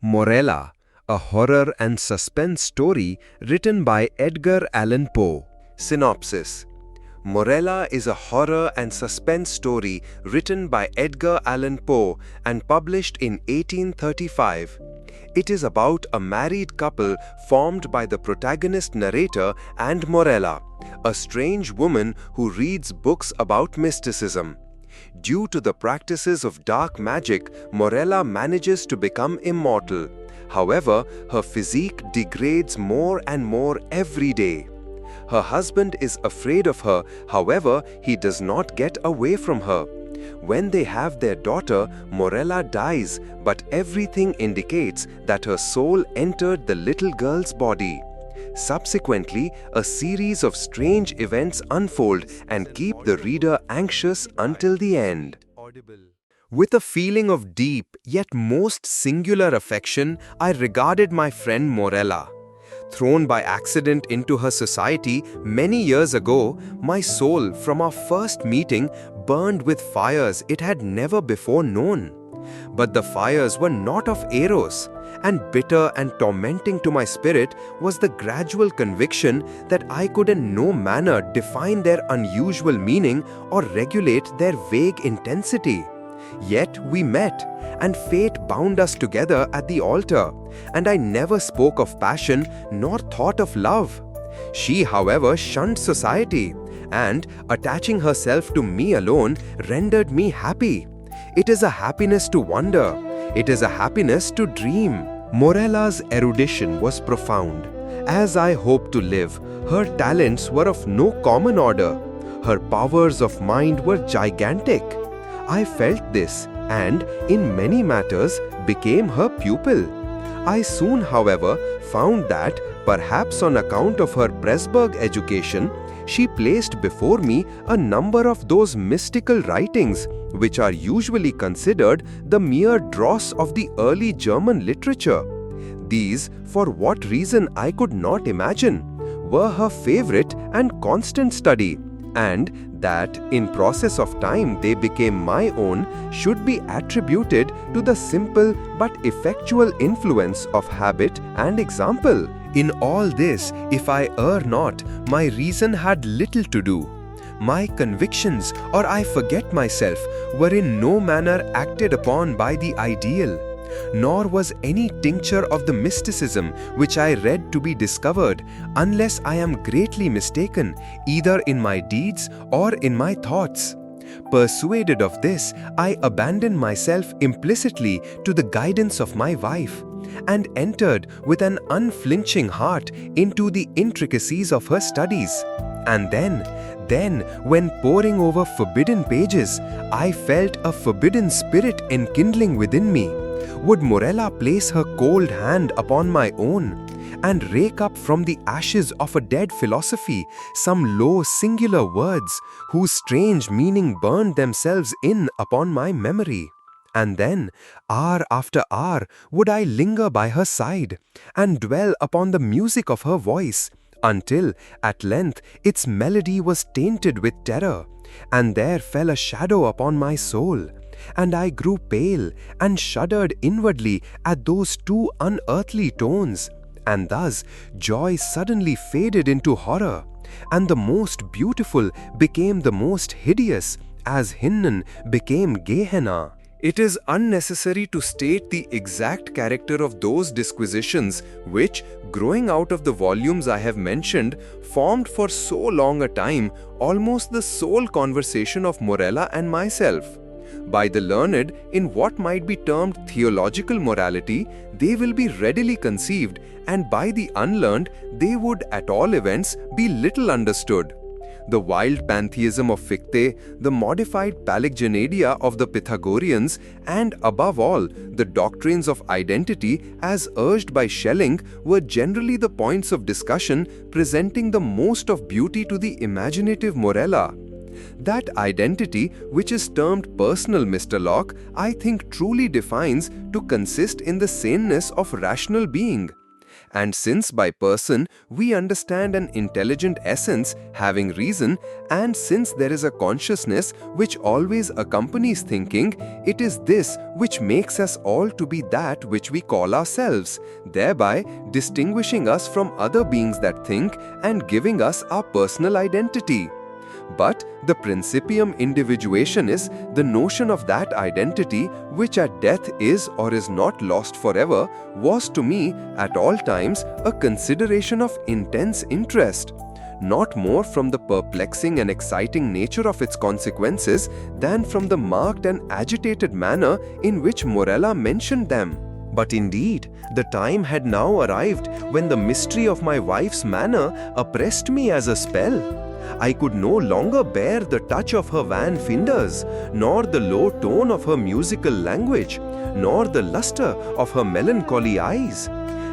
Morella, a horror and suspense story written by Edgar Allan Poe. Synopsis. Morella is a horror and suspense story written by Edgar Allan Poe and published in 1835. It is about a married couple formed by the protagonist narrator and Morella, a strange woman who reads books about mysticism. Due to the practices of dark magic, Morella manages to become immortal. However, her physique degrades more and more every day. Her husband is afraid of her, however, he does not get away from her. When they have their daughter, Morella dies, but everything indicates that her soul entered the little girl's body. Subsequently, a series of strange events unfold and keep the reader anxious until the end. With a feeling of deep yet most singular affection, I regarded my friend Morella. Thrown by accident into her society many years ago, my soul from our first meeting burned with fires it had never before known. But the fires were not of eros, and bitter and tormenting to my spirit was the gradual conviction that I could in no manner define their unusual meaning or regulate their vague intensity. Yet we met, and fate bound us together at the altar, and I never spoke of passion nor thought of love. She, however, shunned society, and, attaching herself to me alone, rendered me happy. It is a happiness to wonder. It is a happiness to dream. Morella's erudition was profound. As I hoped to live, her talents were of no common order. Her powers of mind were gigantic. I felt this and, in many matters, became her pupil. I soon, however, found that, perhaps on account of her Presburg education, she placed before me a number of those mystical writings which are usually considered the mere dross of the early German literature. These, for what reason I could not imagine, were her favorite and constant study, and that, in process of time they became my own, should be attributed to the simple but effectual influence of habit and example. In all this, if I err not, my reason had little to do. My convictions, or I forget myself, were in no manner acted upon by the ideal, nor was any tincture of the mysticism which I read to be discovered, unless I am greatly mistaken, either in my deeds or in my thoughts. Persuaded of this, I abandoned myself implicitly to the guidance of my wife, and entered with an unflinching heart into the intricacies of her studies. And then, when poring over forbidden pages, I felt a forbidden spirit enkindling within me. Would Morella place her cold hand upon my own, and rake up from the ashes of a dead philosophy some low singular words, whose strange meaning burned themselves in upon my memory? And then, hour after hour, would I linger by her side, and dwell upon the music of her voice, until, at length, its melody was tainted with terror, and there fell a shadow upon my soul, and I grew pale and shuddered inwardly at those two unearthly tones, and thus joy suddenly faded into horror, and the most beautiful became the most hideous, as Hinnon became Gehenna. It is unnecessary to state the exact character of those disquisitions which, growing out of the volumes I have mentioned, formed for so long a time almost the sole conversation of Morella and myself. By the learned, in what might be termed theological morality, they will be readily conceived, and by the unlearned, they would, at all events, be little understood. The wild pantheism of Fichte, the modified Palagianadia of the Pythagoreans, and above all, the doctrines of identity as urged by Schelling were generally the points of discussion presenting the most of beauty to the imaginative Morella. That identity, which is termed personal, Mr. Locke, I think truly defines to consist in the saneness of rational being. And since by person we understand an intelligent essence having reason, and since there is a consciousness which always accompanies thinking, it is this which makes us all to be that which we call ourselves, thereby distinguishing us from other beings that think and giving us our personal identity. But the principium individuationis, the notion of that identity which at death is or is not lost forever, was to me at all times a consideration of intense interest, not more from the perplexing and exciting nature of its consequences than from the marked and agitated manner in which Morella mentioned them. But indeed, the time had now arrived when the mystery of my wife's manner oppressed me as a spell. I could no longer bear the touch of her wan fingers, nor the low tone of her musical language, nor the luster of her melancholy eyes.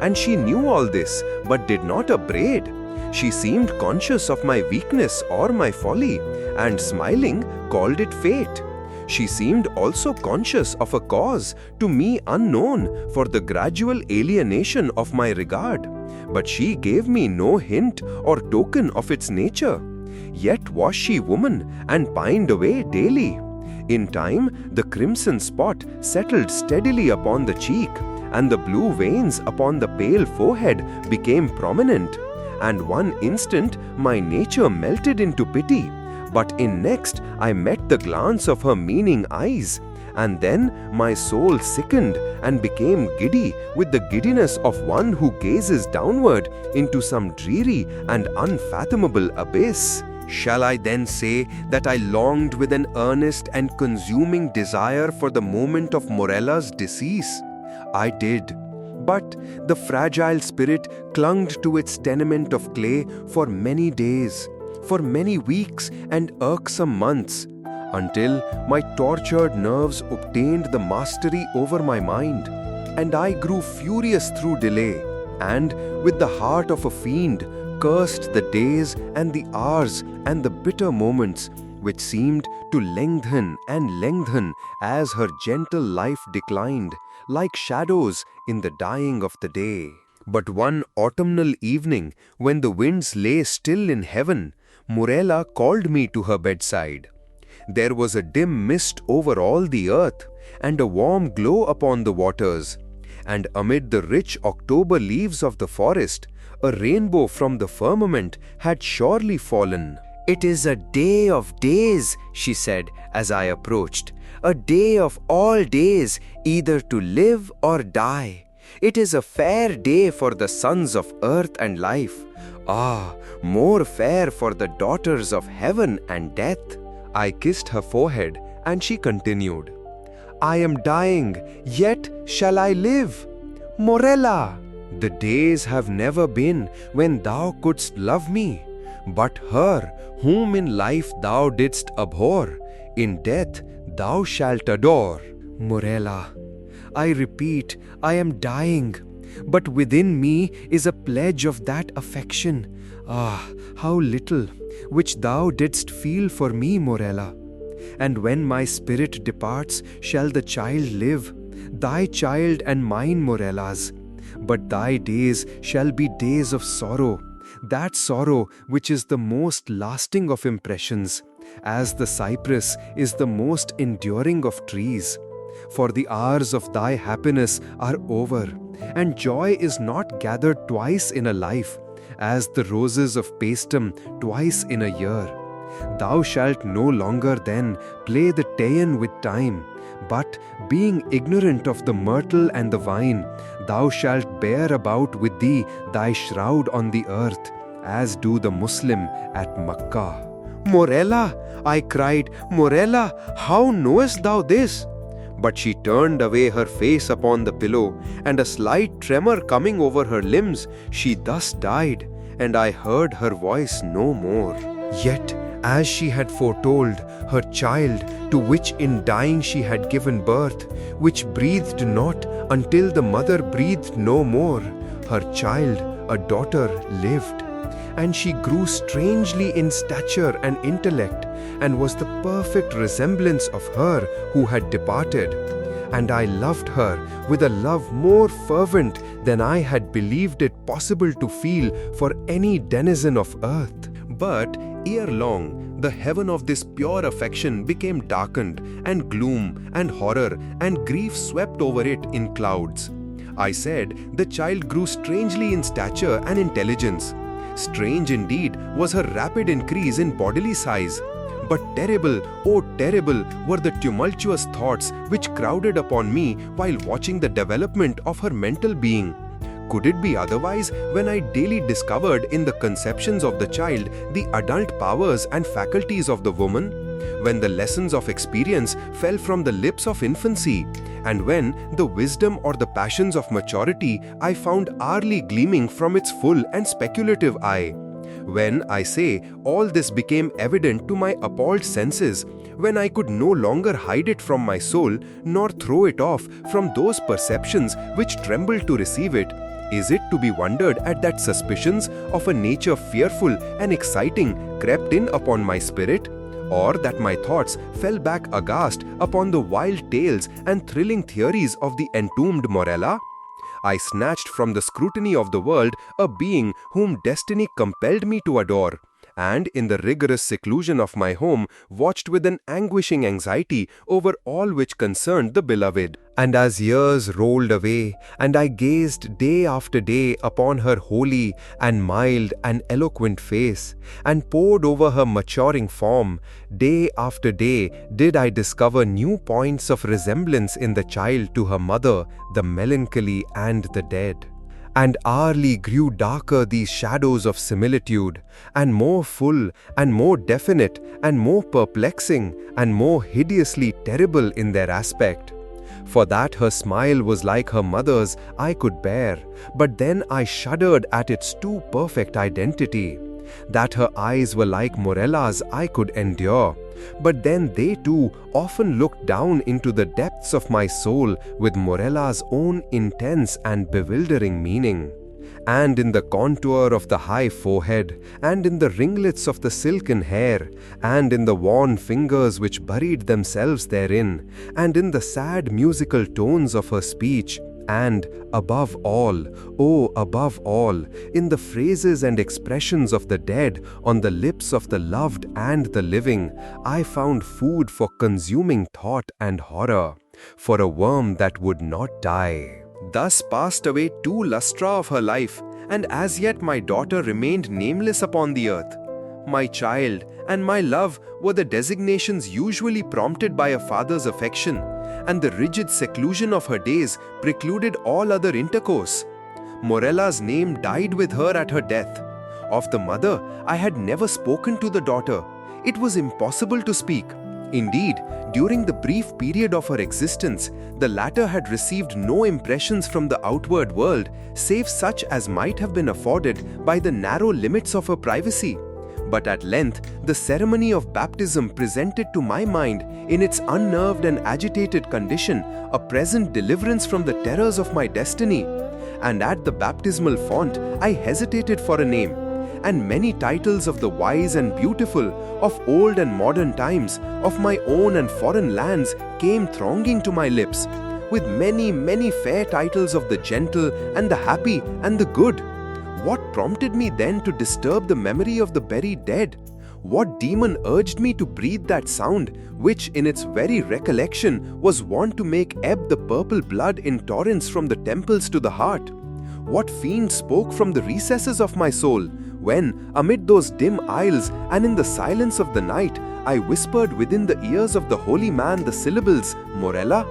And she knew all this, but did not upbraid. She seemed conscious of my weakness or my folly, and smiling, called it fate. She seemed also conscious of a cause to me unknown for the gradual alienation of my regard, but she gave me no hint or token of its nature. Yet was she woman, and pined away daily. In time, the crimson spot settled steadily upon the cheek, and the blue veins upon the pale forehead became prominent. And one instant my nature melted into pity, but in next I met the glance of her meaning eyes, and then my soul sickened and became giddy with the giddiness of one who gazes downward into some dreary and unfathomable abyss. Shall I then say that I longed with an earnest and consuming desire for the moment of Morella's decease? I did. But the fragile spirit clung to its tenement of clay for many days, for many weeks and irksome months, until my tortured nerves obtained the mastery over my mind, and I grew furious through delay, and with the heart of a fiend cursed the days and the hours and the bitter moments which seemed to lengthen and lengthen as her gentle life declined, like shadows in the dying of the day. But one autumnal evening, when the winds lay still in heaven, Morella called me to her bedside. There was a dim mist over all the earth, and a warm glow upon the waters, and amid the rich October leaves of the forest, a rainbow from the firmament had surely fallen. "It is a day of days," she said as I approached, "a day of all days, either to live or die. It is a fair day for the sons of earth and life. Ah, more fair for the daughters of heaven and death." I kissed her forehead, and she continued, "I am dying, yet shall I live. Morella, the days have never been when thou couldst love me, but her whom in life thou didst abhor, in death thou shalt adore. Morella, I repeat, I am dying, but within me is a pledge of that affection, how little, which thou didst feel for me, Morella. And when my spirit departs, shall the child live, thy child and mine, Morella's. But thy days shall be days of sorrow, that sorrow which is the most lasting of impressions, as the cypress is the most enduring of trees. For the hours of thy happiness are over, and joy is not gathered twice in a life, as the roses of Paestum twice in a year. Thou shalt no longer then play the Teian with time, but, being ignorant of the myrtle and the vine, thou shalt bear about with thee thy shroud on the earth, as do the Muslim at Makkah. Morella, I cried, Morella, how knowest thou this? But she turned away her face upon the pillow, and a slight tremor coming over her limbs, she thus died, and I heard her voice no more. Yet, as she had foretold, her child, to which in dying she had given birth, which breathed not until the mother breathed no more, her child, a daughter, lived. And she grew strangely in stature and intellect, and was the perfect resemblance of her who had departed. and I loved her with a love more fervent than I had believed it possible to feel for any denizen of earth. But ere long, the heaven of this pure affection became darkened, and gloom and horror and grief swept over it in clouds. I said the child grew strangely in stature and intelligence. Strange indeed was her rapid increase in bodily size. But terrible, oh terrible, were the tumultuous thoughts which crowded upon me while watching the development of her mental being. Could it be otherwise when I daily discovered in the conceptions of the child the adult powers and faculties of the woman? When the lessons of experience fell from the lips of infancy, and when the wisdom or the passions of maturity I found hourly gleaming from its full and speculative eye? When, I say, all this became evident to my appalled senses, when I could no longer hide it from my soul, nor throw it off from those perceptions which trembled to receive it, is it to be wondered at that suspicions of a nature fearful and exciting crept in upon my spirit? Or that my thoughts fell back aghast upon the wild tales and thrilling theories of the entombed Morella? I snatched from the scrutiny of the world a being whom destiny compelled me to adore, and in the rigorous seclusion of my home watched with an anguishing anxiety over all which concerned the beloved. And as years rolled away, and I gazed day after day upon her holy and mild and eloquent face, and pored over her maturing form, day after day did I discover new points of resemblance in the child to her mother, the melancholy and the dead. And hourly grew darker these shadows of similitude, and more full, and more definite, and more perplexing, and more hideously terrible in their aspect. For that her smile was like her mother's I could bear, but then I shuddered at its too perfect identity. That her eyes were like Morella's I could endure, but then they too often looked down into the depths of my soul with Morella's own intense and bewildering meaning. And in the contour of the high forehead, and in the ringlets of the silken hair, and in the worn fingers which buried themselves therein, and in the sad musical tones of her speech, and above all, oh above all, in the phrases and expressions of the dead on the lips of the loved and the living, I found food for consuming thought and horror, for a worm that would not die. Thus passed away 2 lustra of her life, and as yet my daughter remained nameless upon the earth. My child and my love were the designations usually prompted by a father's affection, and the rigid seclusion of her days precluded all other intercourse. Morella's name died with her at her death. Of the mother, I had never spoken to the daughter. It was impossible to speak. Indeed, during the brief period of her existence, the latter had received no impressions from the outward world, save such as might have been afforded by the narrow limits of her privacy. But at length, the ceremony of baptism presented to my mind, in its unnerved and agitated condition, a present deliverance from the terrors of my destiny. And at the baptismal font, I hesitated for a name, and many titles of the wise and beautiful, of old and modern times, of my own and foreign lands, came thronging to my lips, with many, many fair titles of the gentle and the happy and the good. What prompted me then to disturb the memory of the buried dead? What demon urged me to breathe that sound, which in its very recollection was wont to make ebb the purple blood in torrents from the temples to the heart? What fiend spoke from the recesses of my soul, when, amid those dim aisles and in the silence of the night, I whispered within the ears of the holy man the syllables, Morella?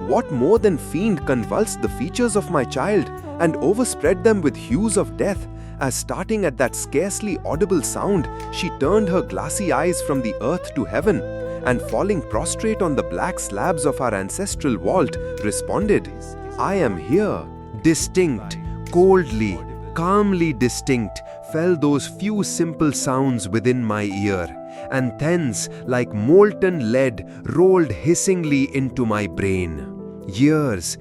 What more than fiend convulsed the features of my child, and overspread them with hues of death, as starting at that scarcely audible sound, she turned her glassy eyes from the earth to heaven, and falling prostrate on the black slabs of our ancestral vault, responded, I am here. Distinct, coldly, calmly distinct, fell those few simple sounds within my ear, and thence, like molten lead, rolled hissingly into my brain. Years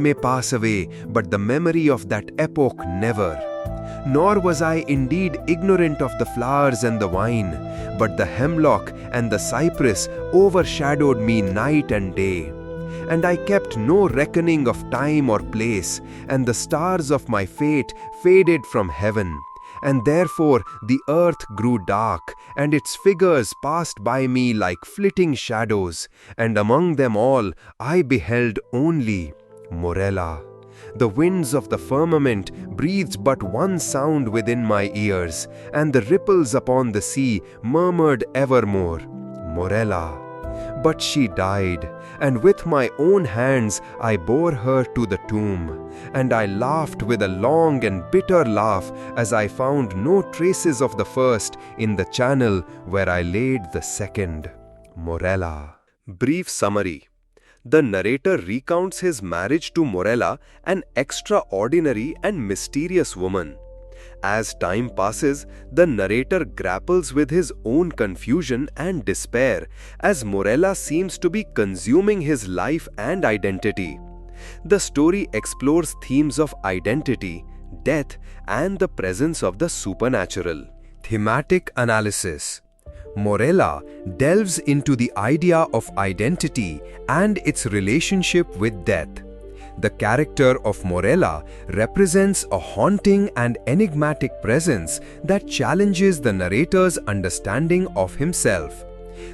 may pass away, but the memory of that epoch never. Nor was I indeed ignorant of the flowers and the wine, but the hemlock and the cypress overshadowed me night and day. and I kept no reckoning of time or place, and the stars of my fate faded from heaven. And therefore the earth grew dark, and its figures passed by me like flitting shadows, and among them all I beheld only Morella. The winds of the firmament breathed but one sound within my ears, and the ripples upon the sea murmured evermore, Morella. But she died, and with my own hands I bore her to the tomb, and I laughed with a long and bitter laugh as I found no traces of the first in the channel where I laid the second, Morella. Brief summary. The narrator recounts his marriage to Morella, an extraordinary and mysterious woman. As time passes, the narrator grapples with his own confusion and despair, as Morella seems to be consuming his life and identity. The story explores themes of identity, death, and the presence of the supernatural. Thematic analysis. Morella delves into the idea of identity and its relationship with death. The character of Morella represents a haunting and enigmatic presence that challenges the narrator's understanding of himself.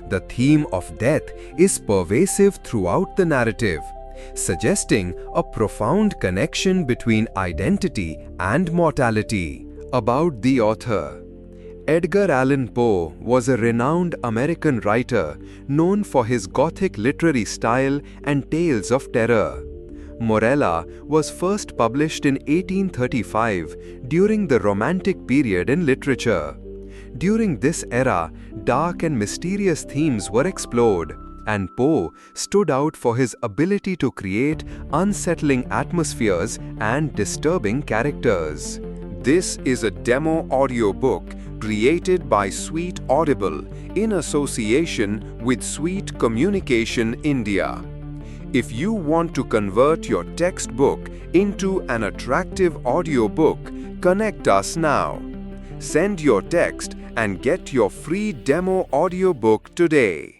The theme of death is pervasive throughout the narrative, suggesting a profound connection between identity and mortality. About the author. Edgar Allan Poe was a renowned American writer known for his Gothic literary style and tales of terror. Morella was first published in 1835 during the Romantic period in literature. During this era, dark and mysterious themes were explored, and Poe stood out for his ability to create unsettling atmospheres and disturbing characters. This is a demo audiobook created by Sweet Audible in association with Sweet Communication India. If you want to convert your textbook into an attractive audiobook, connect us now. Send your text and get your free demo audiobook today.